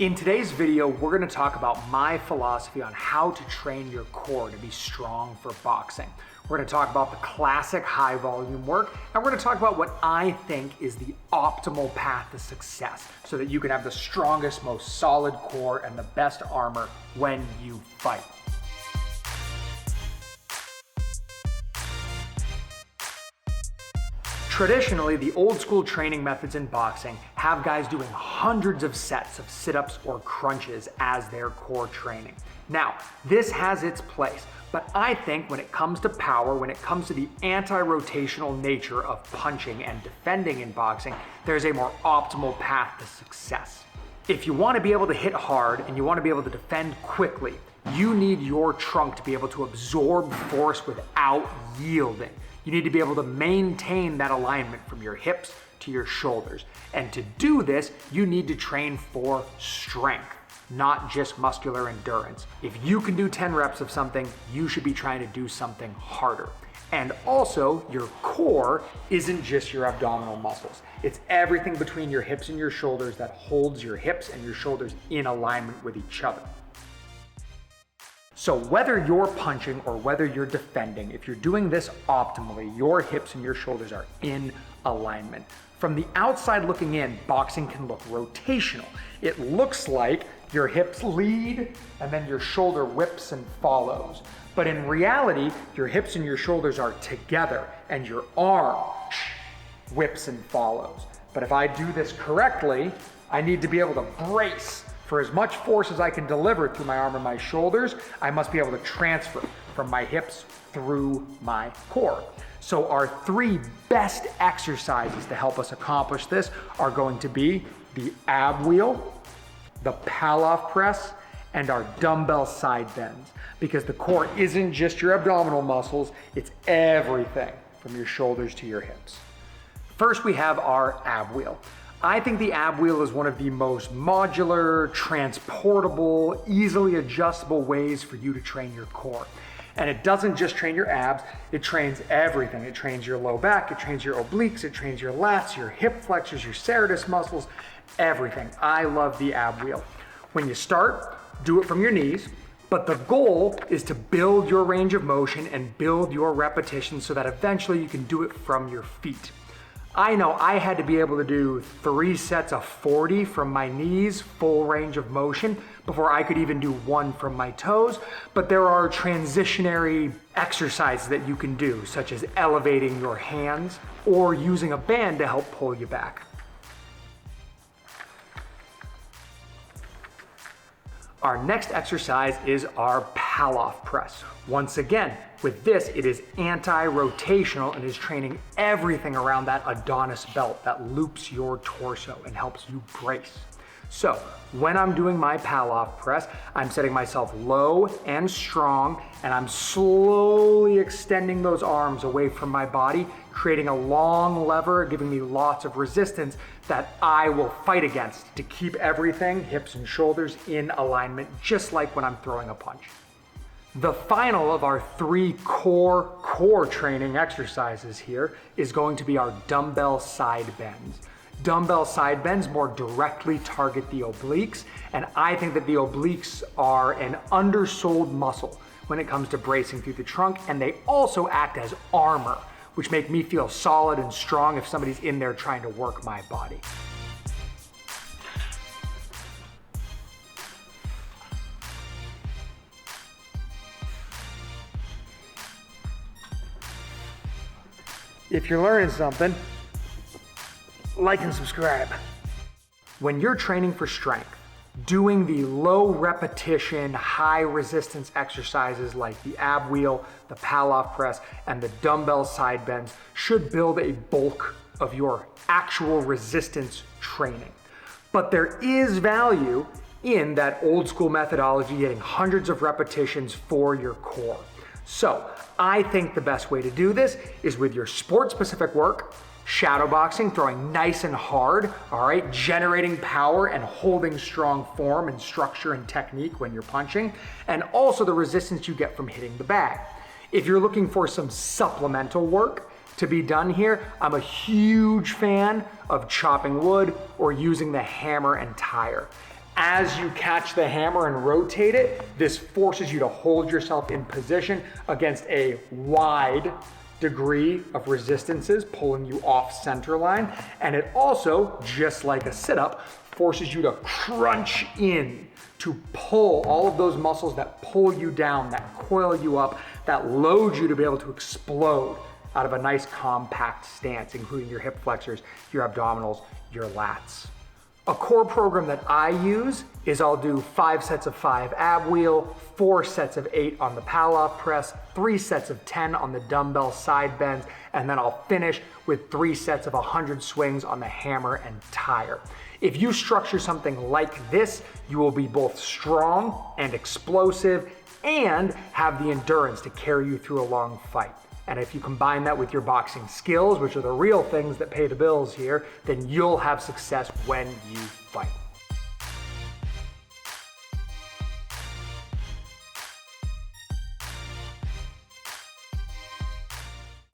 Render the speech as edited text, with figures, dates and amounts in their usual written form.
In today's video, we're going to talk about my philosophy on how to train your core to be strong for boxing. We're going to talk about the classic high volume work, and we're going to talk about what I think is the optimal path to success so that you can have the strongest, most solid core and the best armor when you fight. Traditionally, the old school training methods in boxing have guys doing hundreds of sets of sit-ups or crunches as their core training. Now, this has its place, but I think when it comes to power, when it comes to the anti-rotational nature of punching and defending in boxing, there's a more optimal path to success. If you want to be able to hit hard and you want to be able to defend quickly, you need your trunk to be able to absorb force without yielding. You need to be able to maintain that alignment from your hips to your shoulders. And to do this, you need to train for strength, not just muscular endurance. If you can do 10 reps of something, you should be trying to do something harder. And also, your core isn't just your abdominal muscles. It's everything between your hips and your shoulders that holds your hips and your shoulders in alignment with each other. So whether you're punching or whether you're defending, if you're doing this optimally, your hips and your shoulders are in alignment. From the outside looking in, boxing can look rotational. It looks like your hips lead and then your shoulder whips and follows. But in reality, your hips and your shoulders are together and your arm whips and follows. But if I do this correctly, I need to be able to brace. For as much force as I can deliver through my arm and my shoulders, I must be able to transfer from my hips through my core. So our three best exercises to help us accomplish this are going to be the ab wheel, the Paloff press, and our dumbbell side bends. Because the core isn't just your abdominal muscles, it's everything from your shoulders to your hips. First, we have our ab wheel. I think the ab wheel is one of the most modular, transportable, easily adjustable ways for you to train your core. And it doesn't just train your abs, it trains everything. It trains your low back, it trains your obliques, it trains your lats, your hip flexors, your serratus muscles, everything. I love the ab wheel. When you start, do it from your knees, but the goal is to build your range of motion and build your repetitions so that eventually you can do it from your feet. I know I had to be able to do 3 sets of 40 from my knees, full range of motion, before I could even do 1 from my toes. But there are transitionary exercises that you can do, such as elevating your hands or using a band to help pull you back. Our next exercise is our Paloff press. Once again, with this, it is anti-rotational and is training everything around that Adonis belt that loops your torso and helps you brace. So when I'm doing my Paloff press, I'm setting myself low and strong, and I'm slowly extending those arms away from my body, creating a long lever, giving me lots of resistance that I will fight against to keep everything, hips and shoulders, in alignment, just like when I'm throwing a punch. The final of our 3 core training exercises here is going to be our dumbbell side bends. Dumbbell side bends more directly target the obliques, and I think that the obliques are an undersold muscle when it comes to bracing through the trunk, and they also act as armor, which make me feel solid and strong if somebody's in there trying to work my body. If you're learning something, like and subscribe. When you're training for strength, doing the low repetition, high resistance exercises like the ab wheel, the Paloff press, and the dumbbell side bends should build a bulk of your actual resistance training. But there is value in that old school methodology, getting hundreds of repetitions for your core. So I think the best way to do this is with your sport-specific work, shadow boxing, throwing nice and hard, all right, generating power and holding strong form and structure and technique when you're punching, and also the resistance you get from hitting the bag. If you're looking for some supplemental work to be done here, I'm a huge fan of chopping wood or using the hammer and tire. As you catch the hammer and rotate it, this forces you to hold yourself in position against a wide degree of resistances, pulling you off center line. And it also, just like a sit-up, forces you to crunch in to pull all of those muscles that pull you down, that coil you up, that load you to be able to explode out of a nice compact stance, including your hip flexors, your abdominals, your lats. A core program that I use is I'll do 5 sets of 5 ab wheel, 4 sets of 8 on the Paloff press, 3 sets of 10 on the dumbbell side bends, and then I'll finish with 3 sets of 100 swings on the hammer and tire. If you structure something like this, you will be both strong and explosive and have the endurance to carry you through a long fight. And if you combine that with your boxing skills, which are the real things that pay the bills here, then you'll have success when you fight.